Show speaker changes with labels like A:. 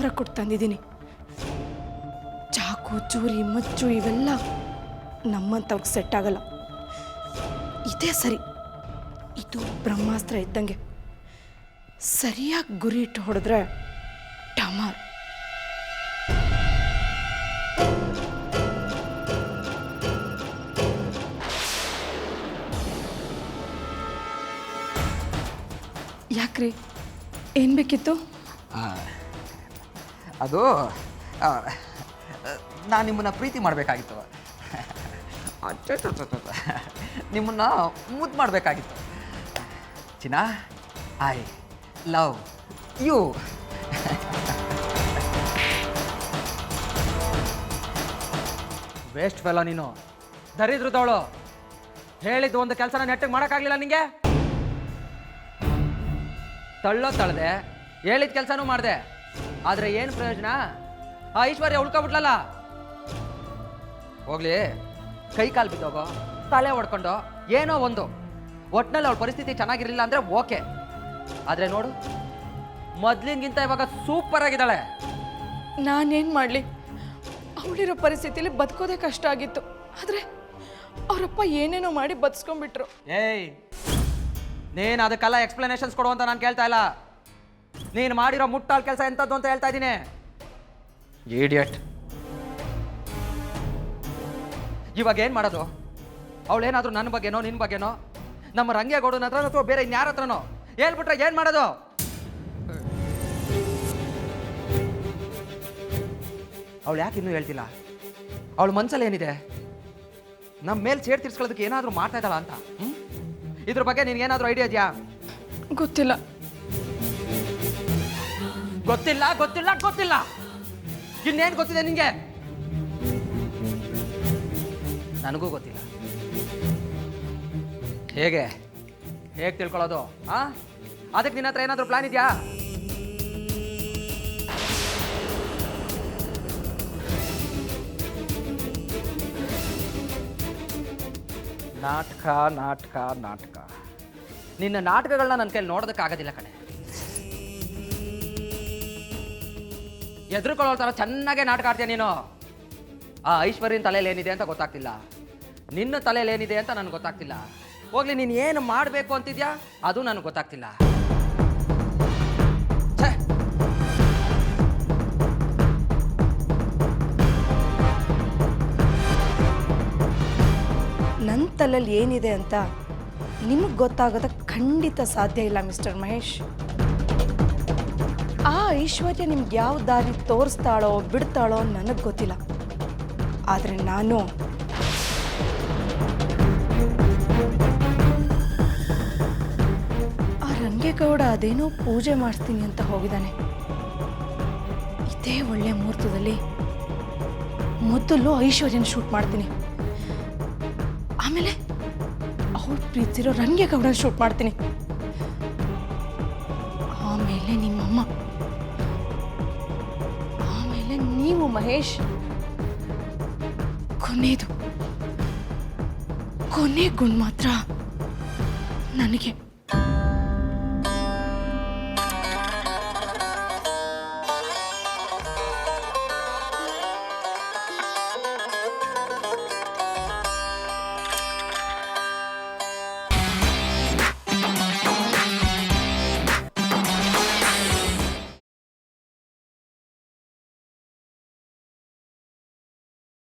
A: ಸಾವಿರ ಕೊಟ್ಟು ತಂದಿದ್ದೀನಿ. ಚಾಕು ಚೂರಿ ಮಚ್ಚು ಇವೆಲ್ಲ ನಮ್ಮಂಥವ್ರಿಗೆ ಸೆಟ್ ಆಗಲ್ಲ. ಇದೇ ಸರಿ, ಇದು ಬ್ರಹ್ಮಾಸ್ತ್ರ ಇದ್ದಂಗೆ. ಸರಿಯಾಗಿ ಗುರಿ ಇಟ್ಟು ಹೊಡೆದ್ರೆ ಟಮಾರ್. ಯಾಕ್ರಿ, ಏನು ಬೇಕಿತ್ತು?
B: ಅದು ನಾನು ನಿಮ್ಮನ್ನು ಪ್ರೀತಿ ಮಾಡಬೇಕಾಗಿತ್ತು. ನಿಮ್ಮನ್ನು ಮುದ್ದು ಮಾಡಬೇಕಾಗಿತ್ತು. ಚಿನ್ನ, I love you.
C: Waste fellow ನೀನು, ದರಿದ್ರದವಳು. ಹೇಳಿದ್ದು ಒಂದು ಕೆಲಸನ ನೆಟ್ಟಿಗೆ ಮಾಡೋಕ್ಕಾಗಲಿಲ್ಲ ನಿಂಗೆ. ತಳ್ಳದೆ ಹೇಳಿದ ಕೆಲಸನೂ ಮಾಡಿದೆ, ಆದರೆ ಏನು ಪ್ರಯೋಜನ? ಆ ಐಶ್ವರ್ಯ ಉಳ್ಕೊಬಿಟ್ಲಲ್ಲ. ಹೋಗ್ಲಿ, ಕೈ ಕಾಲು ಬಿದ್ದೋಗೋ, ತಲೆ ಹೊಡ್ಕೊಂಡು ಏನೋ ಒಂದು. ಒಟ್ಟಿನಲ್ಲಿ ಅವಳ ಪರಿಸ್ಥಿತಿ ಚೆನ್ನಾಗಿರಲಿಲ್ಲ ಅಂದರೆ ಓಕೆ, ಆದರೆ ನೋಡು ಮೊದಲಿಗಿಂತ ಇವಾಗ ಸೂಪರ್ ಆಗಿದ್ದಾಳೆ.
A: ನಾನೇನು ಮಾಡಲಿ, ಅವಳಿರೋ ಪರಿಸ್ಥಿತಿಲಿ ಬದುಕೋದೇ ಕಷ್ಟ ಆಗಿತ್ತು. ಆದರೆ ಅವರಪ್ಪ ಏನೇನೋ ಮಾಡಿ ಬದುಸ್ಕೊಂಡ್ಬಿಟ್ರು.
C: ಏಯ್, ನೀನು ಅದಕ್ಕೆಲ್ಲ ಎಕ್ಸ್ಪ್ಲನೇಷನ್ಸ್ ಕೊಡು ಅಂತ ನಾನು ಕೇಳ್ತಾ ಇಲ್ಲ. ನೀನು ಮಾಡಿರೋ ಮುಟ್ಟಾಲ್ ಕೆಲಸ ಎಂಥದ್ದು ಅಂತ ಹೇಳ್ತಾ ಇದ್ದೀನಿ. ಇಡಿಯಟ್. ಇವಾಗ ಏನು ಮಾಡೋದು? ಅವಳೇನಾದರೂ ನನ್ನ ಬಗ್ಗೆನೋ ನಿನ್ನ ಬಗ್ಗೆನೋ ನಮ್ಮ ರಂಗೇಗೌಡನ ಹತ್ರನೋ ಅಥವಾ ಬೇರೆ ಇನ್ಯಾರ ಹತ್ರನೋ ಹೇಳ್ಬಿಟ್ರೆ ಏನು ಮಾಡೋದು? ಅವಳು ಯಾಕೆ ಇನ್ನೂ ಹೇಳ್ತಿಲ್ಲ? ಅವಳ ಮನಸ್ಸಲ್ಲಿ ಏನಿದೆ? ನಮ್ಮ ಮೇಲೆ ಸೇಡ್ ತೀರ್ಸ್ಕೊಳ್ಳೋದಕ್ಕೆ ಏನಾದರೂ ಮಾಡ್ತಾ ಇದ್ದಾಳ ಅಂತ? ಇದ್ರ ಬಗ್ಗೆ ನಿನಗೇನಾದರೂ ಐಡಿಯಾ ಇದೆಯಾ?
A: ಗೊತ್ತಿಲ್ಲ.
C: ಗೊತ್ತಿಲ್ಲ ಗೊತ್ತಿಲ್ಲ ಗೊತ್ತಿಲ್ಲ. ಇನ್ನೇನು ಗೊತ್ತಿದೆ ನಿಂಗೆ? ನನಗೂ ಗೊತ್ತಿಲ್ಲ. ಹೇಗೆ ತಿಳ್ಕೊಳ್ಳೋದು? ಅದಕ್ಕೆ ನಿನ್ನ ಹತ್ರ ಏನಾದರೂ ಪ್ಲಾನ್ ಇದೆಯಾ? ನಾಟಕ ನಾಟಕ ನಾಟಕ. ನಿನ್ನ ನಾಟಕಗಳನ್ನ ನನ್ನ ಕೈಲಿ ನೋಡೋದಕ್ಕಾಗೋದಿಲ್ಲ ಕಣೆ. ಎದುರುಕೊಳ್ಳೋ ಥರ ಚೆನ್ನಾಗೇ ನಾಟಕ ಆಡ್ತೀಯ ನೀನು. ಆ ಐಶ್ವರ್ಯನ ತಲೆಯಲ್ಲಿ ಏನಿದೆ ಅಂತ ಗೊತ್ತಾಗ್ತಿಲ್ಲ, ನಿನ್ನ ತಲೆಯಲ್ಲಿ ಏನಿದೆ ಅಂತ ನನಗೆ ಗೊತ್ತಾಗ್ತಿಲ್ಲ. ಹೋಗ್ಲಿ, ನೀನು ಏನು ಮಾಡಬೇಕು ಅಂತಿದ್ಯಾ ಅದು ನನಗೆ ಗೊತ್ತಾಗ್ತಿಲ್ಲ.
A: ನನ್ನ ತಲೆಯಲ್ಲಿ ಏನಿದೆ ಅಂತ ನಿಮಗೆ ಗೊತ್ತಾಗೋದಕ್ಕೆ ಖಂಡಿತ ಸಾಧ್ಯ ಇಲ್ಲ ಮಿಸ್ಟರ್ ಮಹೇಶ್. ಆ ಐಶ್ವರ್ಯ ನಿಮ್ಗೆ ಯಾವ ದಾರಿ ತೋರಿಸ್ತಾಳೋ ಬಿಡ್ತಾಳೋ ನನಗೆ ಗೊತ್ತಿಲ್ಲ. ಆದರೆ ನಾನು ಆ ರಂಗೇಗೌಡ ಅದೇನೋ ಪೂಜೆ ಮಾಡಿಸ್ತೀನಿ ಅಂತ ಹೋಗಿದ್ದಾನೆ. ಇದೇ ಒಳ್ಳೆ ಮುಹೂರ್ತದಲ್ಲಿ ಮೊದಲು ಐಶ್ವರ್ಯನ ಶೂಟ್ ಮಾಡ್ತೀನಿ. ಆಮೇಲೆ ಅವಳು ಪ್ರೀತಿಸಿರೋ ರಂಗೇಗೌಡನ ಶೂಟ್ ಮಾಡ್ತೀನಿ. ಆಮೇಲೆ ನಿಮ್ಮಮ್ಮ, ಆಮೇಲೆ ನೀವು ಮಹೇಶ್. ಕೊನೆ ಗುಂಡು ಮಾತ್ರ ನನಗೆ.